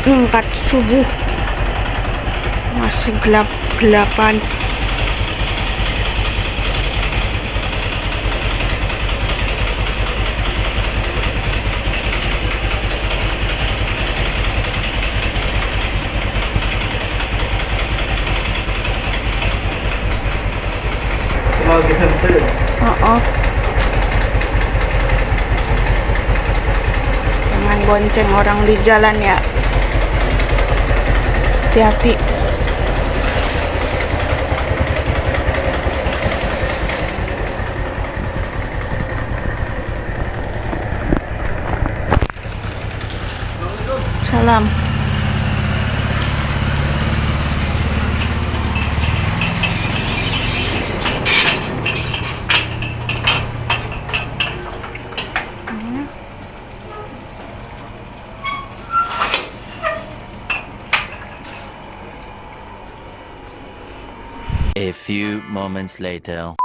berangkat subuh, masih gelap-gelapan. Jangan bonceng orang di jalan ya, hati-hati. Salam. A few moments later.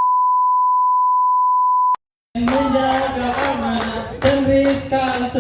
Menjaga amanah dan riskan.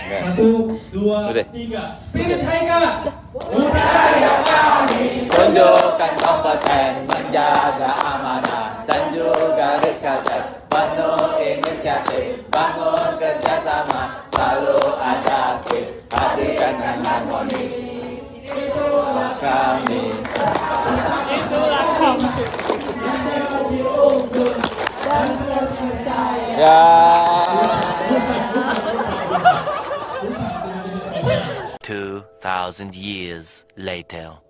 Satu, dua, tiga. Spirit Haika. Budaya kami. Tunjukkan kompeten menjaga amanah dan juga riskatan, penuh inisiatif, bangun kerjasama, selalu ada tim, hadirkan dengan harmonis. Itulah kami. Menjadi unggul dan terpercaya. Ya. 2,000 years later.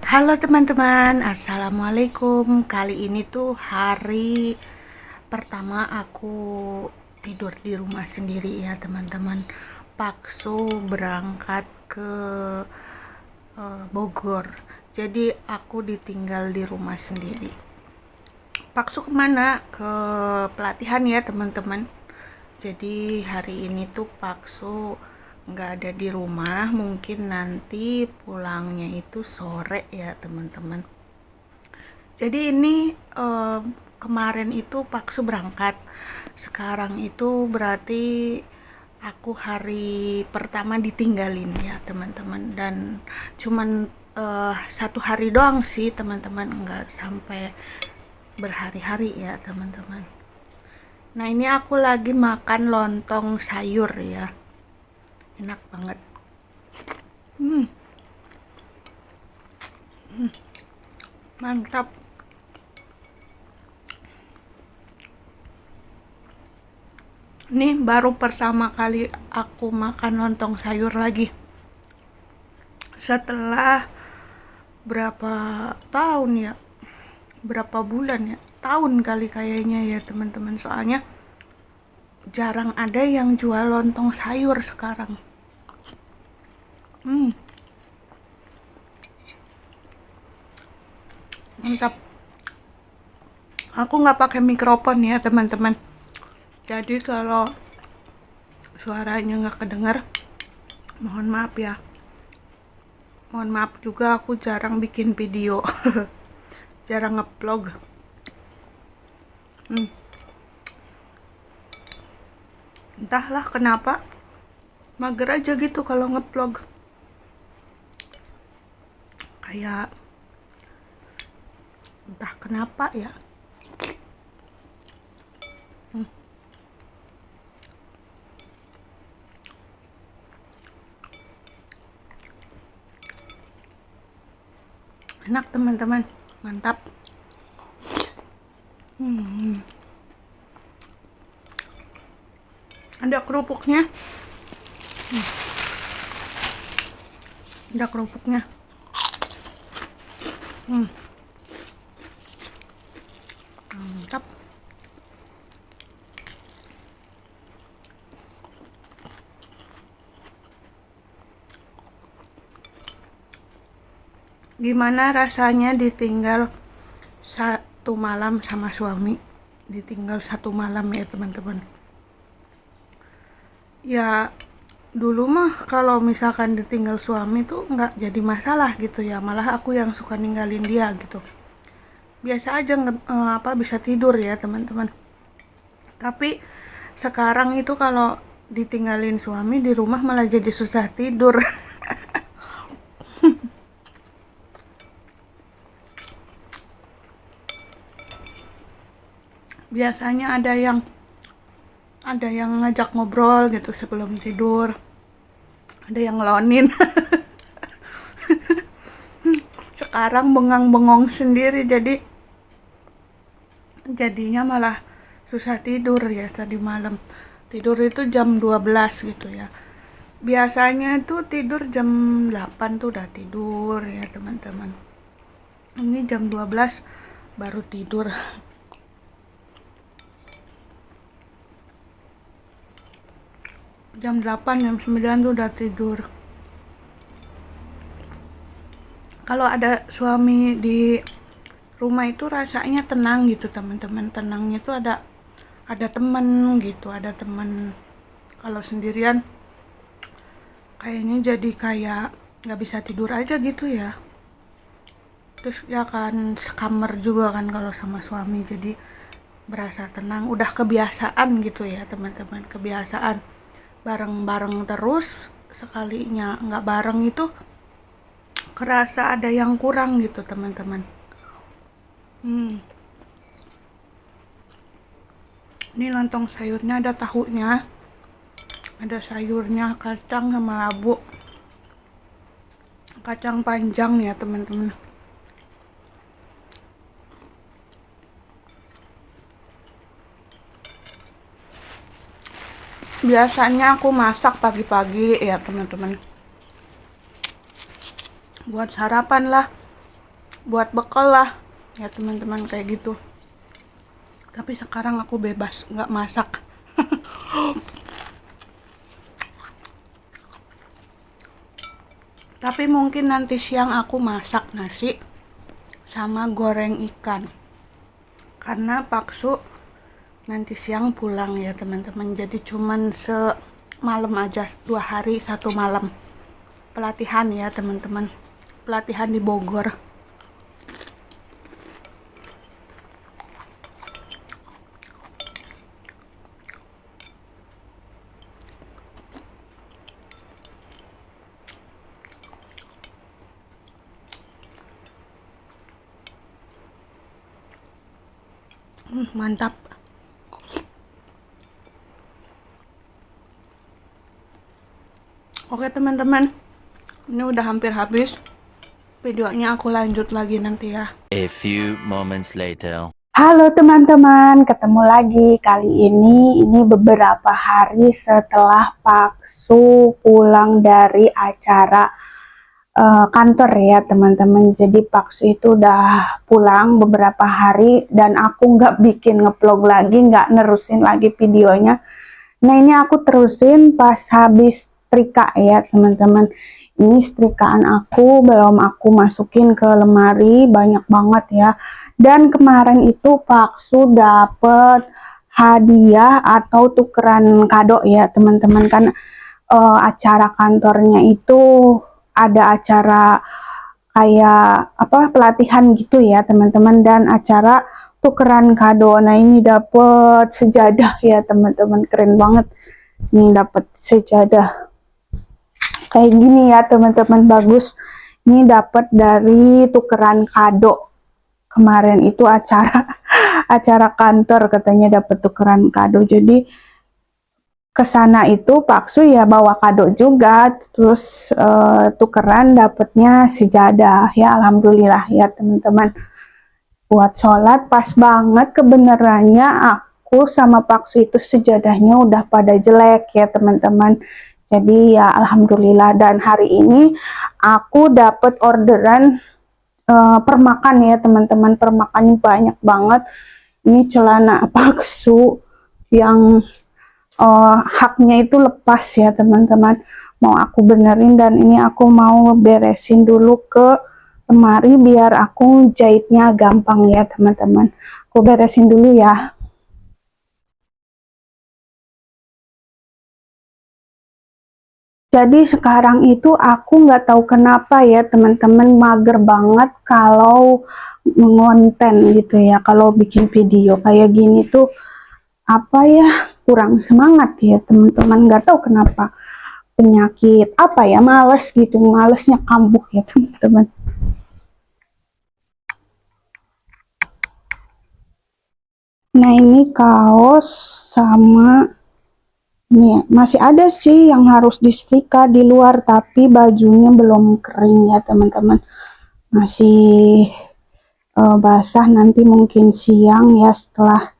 Halo teman-teman, assalamualaikum. Kali ini tuh hari pertama aku tidur di rumah sendiri ya teman-teman. Paksu berangkat ke Bogor, jadi aku ditinggal di rumah sendiri. Paksu kemana? Ke pelatihan ya teman-teman. Jadi hari ini tuh Paksu nggak ada di rumah, mungkin nanti pulangnya itu sore ya teman-teman. Jadi ini kemarin itu Paksu berangkat, sekarang itu berarti aku hari pertama ditinggalin ya teman-teman, dan cuman 1 hari doang sih teman-teman, nggak sampai berhari-hari ya teman-teman. Nah ini aku lagi makan lontong sayur ya, enak banget. Mantap. Ini baru pertama kali aku makan lontong sayur lagi setelah berapa tahun ya, berapa bulan ya, tahun kali kayaknya ya teman-teman, soalnya jarang ada yang jual lontong sayur sekarang. Mantap. Aku nggak pakai mikrofon ya teman-teman, jadi kalau suaranya nggak kedengar mohon maaf ya. Mohon maaf juga aku jarang bikin video. Jarang nge-vlog. Entahlah kenapa mager aja gitu kalau nge-vlog. Kayak entah kenapa ya. Enak teman-teman, mantap. Ada kerupuknya. Ada kerupuknya. Mantap. Gimana rasanya ditinggal satu malam sama suami? Ditinggal satu malam ya teman-teman. Ya dulu mah kalau misalkan ditinggal suami tuh nggak jadi masalah gitu ya, malah aku yang suka ninggalin dia gitu. Biasa aja bisa tidur ya teman-teman. Tapi sekarang itu kalau ditinggalin suami di rumah malah jadi susah tidur. Biasanya ada yang ngajak ngobrol gitu sebelum tidur, ada yang ngelonin. Sekarang bengang-bengong sendiri, jadinya malah susah tidur ya. Tadi malam tidur itu jam 12 gitu ya, biasanya itu tidur jam 8 tuh udah tidur ya teman-teman. Ini jam 12 baru tidur. Jam 8, jam 9 tuh udah tidur. Kalau ada suami di rumah itu rasanya tenang gitu teman-teman. Tenangnya itu ada temen gitu, ada temen. Kalau sendirian kayaknya jadi kayak nggak bisa tidur aja gitu ya. Terus ya kan sekamar juga kan kalau sama suami, jadi berasa tenang. Udah kebiasaan gitu ya teman-teman, kebiasaan bareng-bareng terus. Sekalinya nggak bareng itu kerasa ada yang kurang gitu teman-teman. Ini lontong sayurnya ada tahunya, ada sayurnya, kacang sama labu, kacang panjang ya teman-teman. Biasanya aku masak pagi-pagi ya teman-teman, buat sarapan lah, buat bekal lah ya teman-teman, kayak gitu. Tapi sekarang aku bebas nggak masak. Tapi mungkin nanti siang aku masak nasi sama goreng ikan, karena Paksu nanti siang pulang ya teman-teman. Jadi cuman semalam aja, 2 hari 1 malam pelatihan ya teman-teman, pelatihan di Bogor. Mantap. Oke teman-teman, ini udah hampir habis. Videonya aku lanjut lagi nanti ya. A few moments later. Halo teman-teman, ketemu lagi. Kali ini beberapa hari setelah Paksu pulang dari acara kantor ya teman-teman. Jadi Paksu itu udah pulang beberapa hari dan aku nggak bikin ngevlog lagi, nggak nerusin lagi videonya. Nah ini aku terusin pas habis setrika ya teman-teman. Ini setrikaan aku belum aku masukin ke lemari, banyak banget ya. Dan kemarin itu Paksu dapet hadiah atau tukeran kado ya teman-teman. Kan acara kantornya itu ada acara kayak pelatihan gitu ya teman-teman, dan acara tukeran kado. Nah ini dapet sejadah ya teman-teman, keren banget. Ini dapet sejadah kayak gini ya teman-teman, bagus. Ini dapat dari tukeran kado. Kemarin itu acara kantor katanya dapat tukeran kado. Jadi kesana itu Paksu ya bawa kado juga, terus tukeran dapatnya sejadah ya, alhamdulillah ya teman-teman. Buat sholat pas banget, kebenarannya aku sama Paksu itu sejadahnya udah pada jelek ya teman-teman. Jadi ya alhamdulillah. Dan hari ini aku dapat orderan permakan ya teman-teman, permakannya banyak banget. Ini celana Paksu yang haknya itu lepas ya teman-teman, mau aku benerin, dan ini aku mau beresin dulu ke lemari biar aku jahitnya gampang ya teman-teman. Aku beresin dulu ya. Jadi sekarang itu aku nggak tahu kenapa ya teman-teman, mager banget kalau ngonten gitu ya, kalau bikin video kayak gini tuh apa ya, kurang semangat ya teman-teman, nggak tahu kenapa, penyakit apa ya, males gitu, malesnya kambuh ya teman-teman. Nah ini kaos sama ini masih ada sih yang harus disetrika di luar, tapi bajunya belum kering ya teman-teman, masih basah. Nanti mungkin siang ya setelah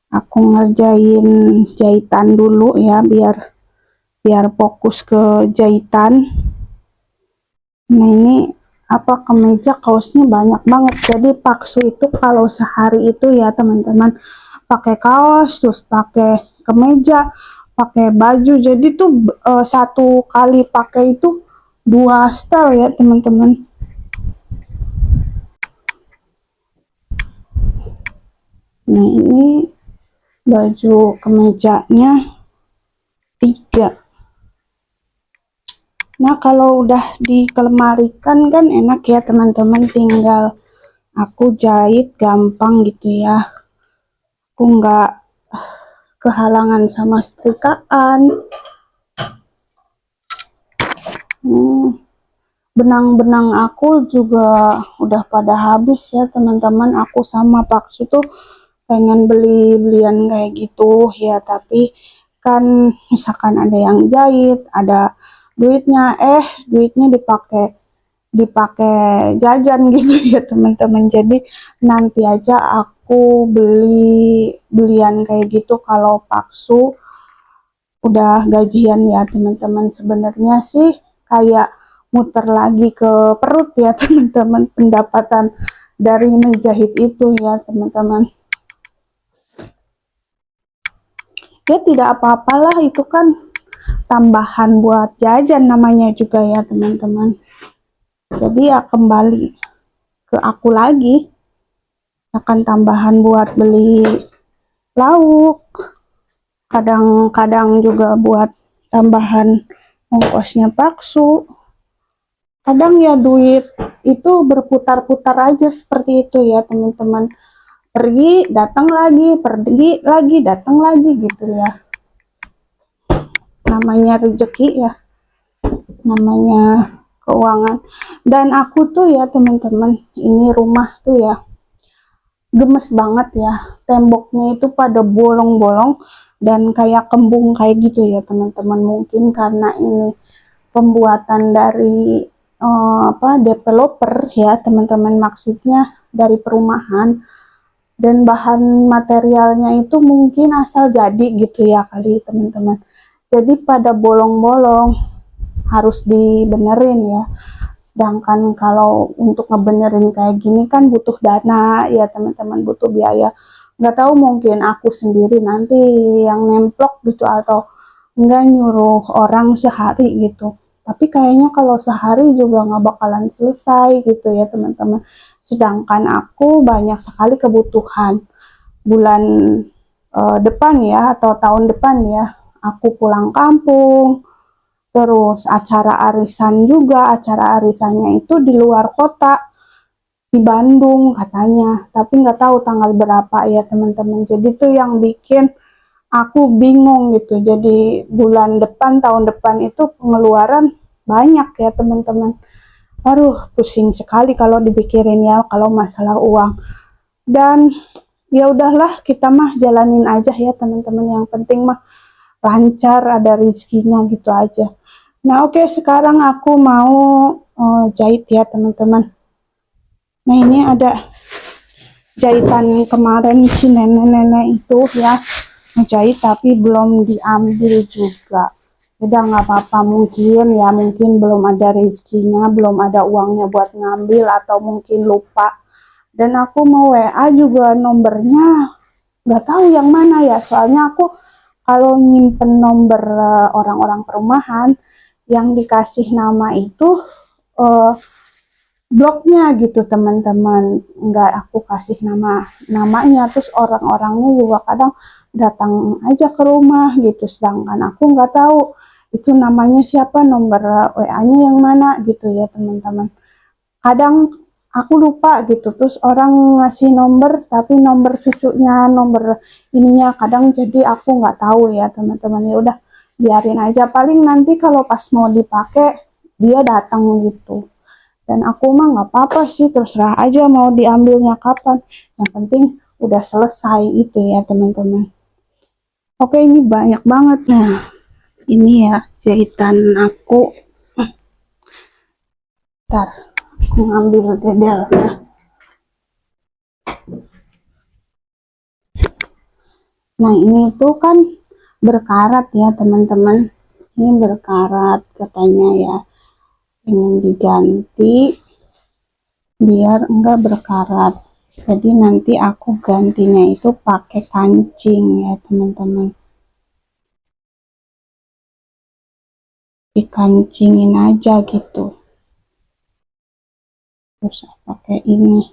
aku ngerjain jahitan dulu ya, biar fokus ke jahitan. Nah ini apa, kemeja kaosnya banyak banget, jadi Paksu itu kalau sehari itu ya teman-teman pakai kaos terus pakai kemeja pakai baju, jadi tuh satu kali pakai itu 2 style ya teman-teman. Nah ini baju kemejanya 3. Nah kalau udah dikelemarikan kan enak ya teman-teman, tinggal aku jahit gampang gitu ya, aku nggak kehalangan sama setrikaan. Benang-benang aku juga udah pada habis ya teman-teman. Aku sama Paksu tuh pengen belian kayak gitu ya, tapi kan misalkan ada yang jahit, ada duitnya, duitnya dipakai jajan gitu ya teman-teman. Jadi nanti aja aku belian kayak gitu kalau Paksu udah gajian ya teman-teman. Sebenarnya sih kayak muter lagi ke perut ya teman-teman, pendapatan dari menjahit itu ya teman-teman. Ya tidak apa-apalah, itu kan tambahan buat jajan namanya juga ya teman-teman. Jadi ya kembali ke aku lagi, akan tambahan buat beli lauk, kadang-kadang juga buat tambahan ongkosnya Paksu. Kadang ya duit itu berputar-putar aja seperti itu ya teman-teman, pergi datang lagi, pergi lagi datang lagi gitu ya, namanya rezeki ya, namanya keuangan. Dan aku tuh ya teman-teman, ini rumah tuh ya gemes banget ya, temboknya itu pada bolong-bolong dan kayak kembung kayak gitu ya teman-teman. Mungkin karena ini pembuatan dari developer ya teman-teman, maksudnya dari perumahan, dan bahan materialnya itu mungkin asal jadi gitu ya kali teman-teman, jadi pada bolong-bolong, harus dibenerin ya. Sedangkan kalau untuk ngebenerin kayak gini kan butuh dana ya teman-teman, butuh biaya. Nggak tahu mungkin aku sendiri nanti yang nemplok gitu, atau enggak nyuruh orang sehari gitu. Tapi kayaknya kalau sehari juga nggak bakalan selesai gitu ya teman-teman. Sedangkan aku banyak sekali kebutuhan bulan depan ya, atau tahun depan ya. Aku pulang kampung, terus acara arisan juga, acara arisannya itu di luar kota, di Bandung katanya. Tapi nggak tahu tanggal berapa ya teman-teman. Jadi tuh yang bikin aku bingung gitu. Jadi bulan depan, tahun depan itu pengeluaran banyak ya teman-teman. Aduh, pusing sekali kalau dipikirin ya kalau masalah uang. Dan ya udahlah, kita mah jalanin aja ya teman-teman. Yang penting mah lancar, ada rezekinya gitu aja. Nah, oke, sekarang aku mau jahit ya teman-teman. Nah, ini ada jahitan kemarin si nenek-nenek itu ya, ngejahit tapi belum diambil juga. Udah nggak apa-apa, mungkin belum ada rezekinya, belum ada uangnya buat ngambil, atau mungkin lupa. Dan aku mau WA juga nomornya nggak tahu yang mana ya, soalnya aku kalau nyimpen nomor orang-orang perumahan yang dikasih nama itu bloknya gitu teman-teman, nggak aku kasih namanya. Terus orang-orangnya juga kadang datang aja ke rumah gitu, sedangkan aku nggak tahu itu namanya siapa, nomor WA-nya yang mana gitu ya teman-teman. Kadang aku lupa gitu, terus orang ngasih nomor tapi nomor cucunya, nomor ininya, kadang jadi aku nggak tahu ya teman-teman. Ya udah, biarin aja, paling nanti kalau pas mau dipakai dia datang gitu. Dan aku mah nggak apa-apa sih, terserah aja mau diambilnya kapan, yang penting udah selesai itu ya teman-teman. Oke, ini banyak banget. Nah, ini ya jahitan aku. Ntar aku ngambil dedelnya. Nah, ini tuh kan berkarat ya teman-teman. Ini berkarat katanya ya, ingin diganti biar enggak berkarat. Jadi nanti aku gantinya itu pakai kancing ya teman-teman. Dikancingin aja gitu. Terus pakai ini.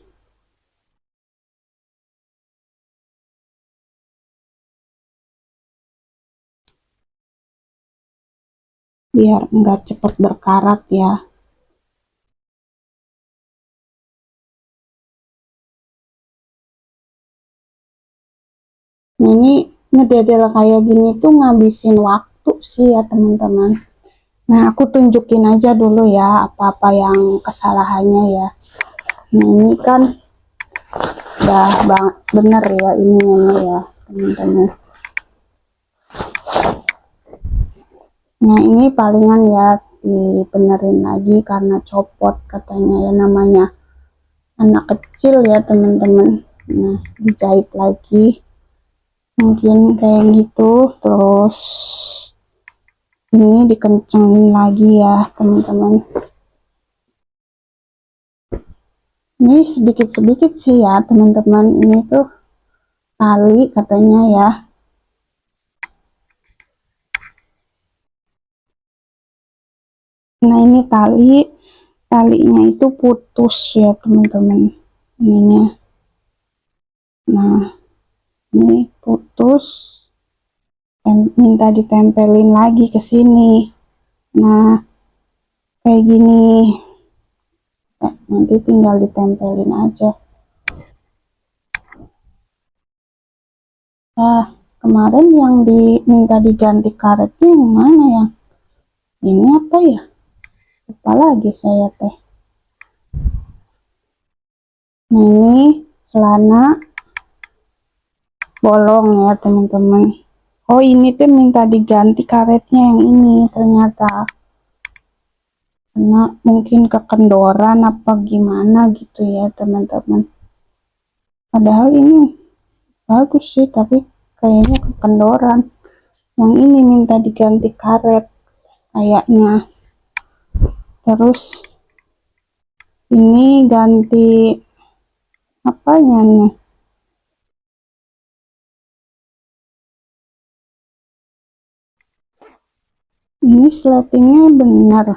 Biar enggak cepet berkarat ya. Nah, ini ngededel kayak gini tuh ngabisin waktu sih ya teman-teman. Nah, aku tunjukin aja dulu ya apa-apa yang kesalahannya ya. Nah, ini kan udah bener ya ininya ya teman-teman. Nah, ini palingan ya dibenerin lagi karena copot katanya ya, namanya anak kecil ya teman-teman. Nah, dijahit lagi mungkin kayak gitu, terus ini dikencengin lagi ya teman-teman. Ini sedikit-sedikit sih ya teman-teman, ini tuh tali katanya ya. Nah, ini talinya itu putus ya teman-teman, ininya. Nah, ini putus dan minta ditempelin lagi ke sini. Nah, kayak gini. Nanti tinggal ditempelin aja. Nah, kemarin yang diminta diganti karetnya yang mana ya? Ini apa ya? Lupa lagi saya teh. Nah, ini celana bolong ya teman-teman. Oh, ini tuh minta diganti karetnya yang ini ternyata. Karena mungkin kekendoran apa gimana gitu ya teman-teman. Padahal ini bagus sih, tapi kayaknya kekendoran. Yang ini minta diganti karet kayaknya. Terus ini ganti apanya nih? Ini sletingnya benar.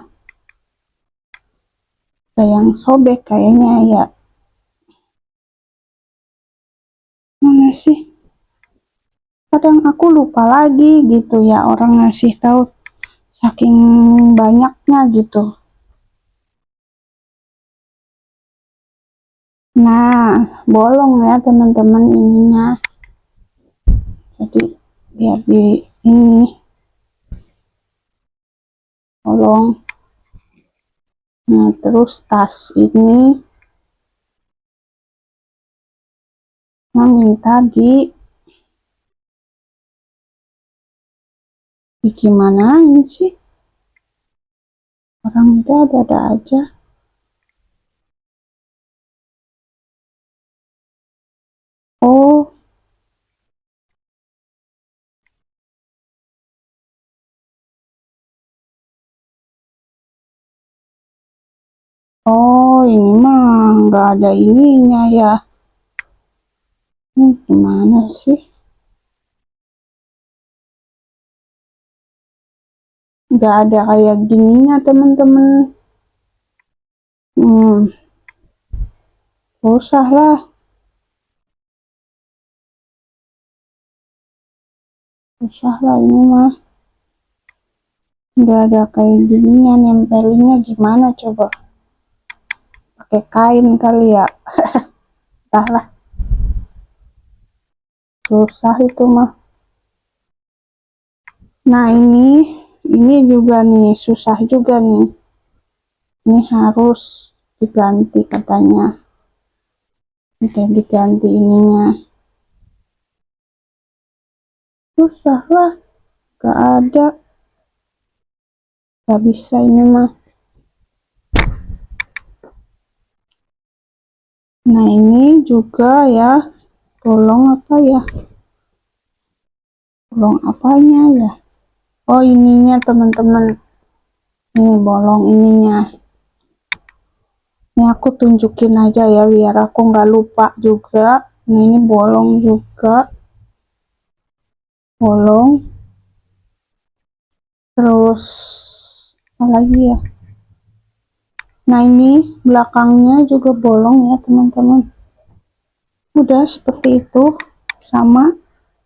Ada yang sobek kayaknya ya. Mana sih? Kadang aku lupa lagi gitu ya, orang ngasih tahu saking banyaknya gitu. Nah, bolong ya teman-teman ininya. Jadi biar di ini bolong. Nah, terus tas ini minta di gimana ini sih? Orang itu ada aja. Oh, oh, ini mah nggak ada ininya ya. Gimana sih? Nggak ada kayak gininya teman-teman. Susah lah. Susah lah ini mah. Nggak ada kayak ginian, nempelinnya gimana coba? Pakai kain kali ya. Entah lah. Susah itu mah. Nah ini juga nih susah juga nih. Ini harus diganti katanya. Oke, diganti ininya. Susah lah. Gak ada. Gak bisa ini mah. Nah ini juga ya. Tolong apa ya? Bolong apanya ya? Oh ininya teman-teman. Ini bolong ininya. Ini aku tunjukin aja ya biar aku nggak lupa juga. Nah ini bolong juga. Bolong. Terus apa lagi ya? Nah ini belakangnya juga bolong ya teman-teman. Udah seperti itu. Sama.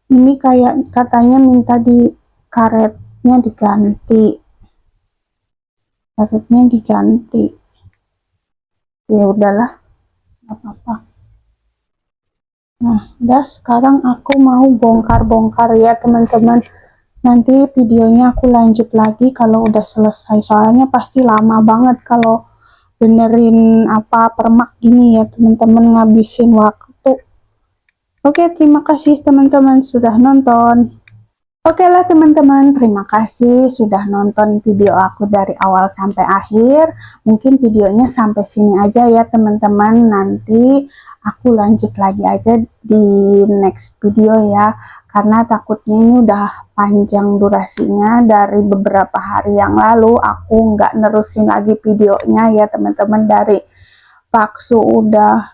Ini kayak katanya minta di karetnya diganti. Karetnya diganti. Ya udahlah, nggak apa-apa. Nah udah, sekarang aku mau bongkar-bongkar ya teman-teman. Nanti videonya aku lanjut lagi kalau udah selesai, soalnya pasti lama banget kalau benerin apa permak gini ya teman-teman, ngabisin waktu. Oke, terima kasih teman-teman sudah nonton. Oke lah teman-teman, terima kasih sudah nonton video aku dari awal sampai akhir. Mungkin videonya sampai sini aja ya teman-teman. Nanti aku lanjut lagi aja di next video ya. Karena takutnya ini udah panjang durasinya. Dari beberapa hari yang lalu aku nggak nerusin lagi videonya ya teman-teman. Dari Paksu udah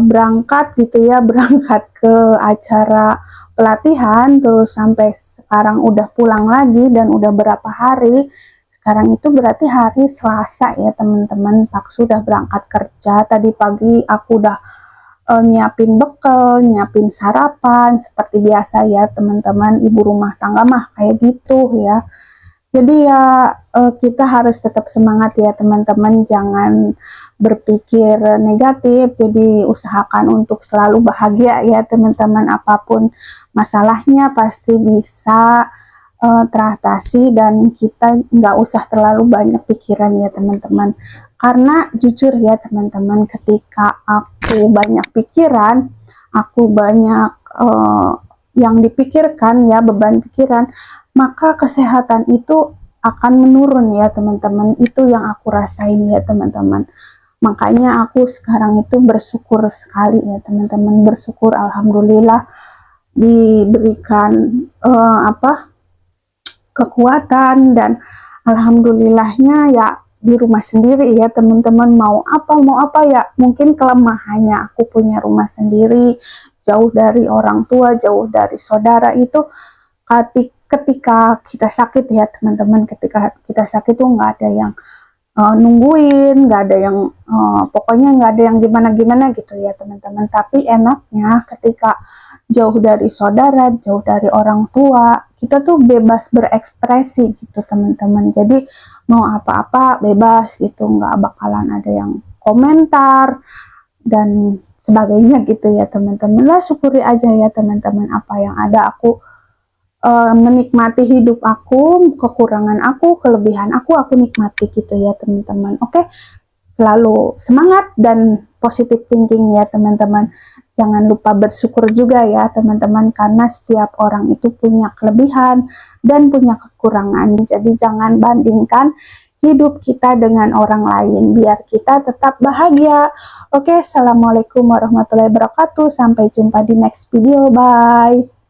berangkat gitu ya, berangkat ke acara pelatihan, terus sampai sekarang udah pulang lagi dan udah berapa hari. Sekarang itu berarti hari Selasa ya teman-teman. Paksu udah berangkat kerja. Tadi pagi aku udah nyiapin bekal, nyiapin sarapan seperti biasa ya teman-teman, ibu rumah tangga mah kayak gitu ya. Jadi ya kita harus tetap semangat ya teman-teman, jangan berpikir negatif. Jadi usahakan untuk selalu bahagia ya teman-teman. Apapun masalahnya pasti bisa teratasi dan kita nggak usah terlalu banyak pikiran ya teman-teman. Karena jujur ya teman-teman, ketika aku banyak pikiran, aku banyak yang dipikirkan ya, beban pikiran, maka kesehatan itu akan menurun ya teman-teman. Itu yang aku rasain ya teman-teman. Makanya aku sekarang itu bersyukur sekali ya teman-teman, bersyukur alhamdulillah diberikan kekuatan, dan alhamdulillahnya ya di rumah sendiri ya teman-teman. Mau apa ya, mungkin kelemahannya aku punya rumah sendiri, jauh dari orang tua, jauh dari saudara. Itu ketika kita sakit ya teman-teman, ketika kita sakit tuh nggak ada yang nungguin, nggak ada yang pokoknya nggak ada yang gimana-gimana gitu ya teman-teman. Tapi enaknya ketika jauh dari saudara, jauh dari orang tua, kita tuh bebas berekspresi gitu teman-teman. Jadi mau apa-apa bebas gitu, nggak bakalan ada yang komentar dan sebagainya gitu ya teman-teman. Lah syukuri aja ya teman-teman apa yang ada. Aku menikmati hidup aku, kekurangan aku, kelebihan aku nikmati gitu ya teman-teman. Oke, selalu semangat dan positive thinking ya teman-teman. Jangan lupa bersyukur juga ya teman-teman, karena setiap orang itu punya kelebihan dan punya kekurangan. Jadi jangan bandingkan hidup kita dengan orang lain, biar kita tetap bahagia. Oke, assalamualaikum warahmatullahi wabarakatuh. Sampai jumpa di next video. Bye.